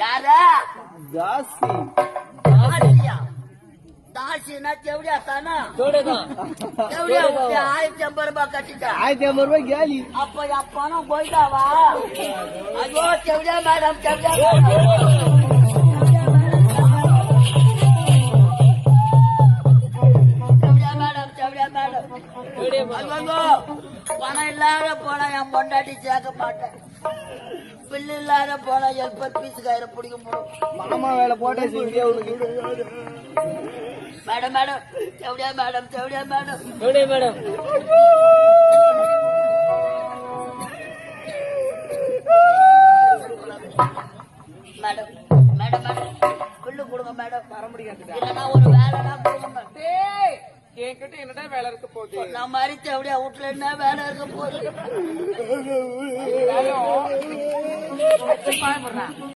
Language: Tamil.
யாரா ஜாஸ்தி தாசியா தாசினா செவடியா தானா தோடதான் செவடியா 1050 ரூபாய் கட்டிட்டா 1050 ரூபாய் கேலி அப்ப என் பணம் போயிட்டாவா ஐயோ செவடியா மேடம் செவடியா பணம் இல்லாத போனா என் பொண்டாட்டி சேர்க்க மாட்டேன் பில்லு இல்லாத போனா ஹெல்பர் பீஸ் கயிறு பிடிக்க முடியும் மாமா வேலை போட்டே செஞ்சே உனக்கு மேடம் மேடம் செவடியா மேடம் செவடியா madam madam madam madam madam bill கொடுங்க மேடம் வர முடியாது இல்லைன்னா ஒரு வேலைனா கொடுங்க என்கிட்ட என்னடா வேலை இருக்க போகுது நான் மாதிரி செவடியா வீட்டுல என்ன வேலை இருக்க போகுது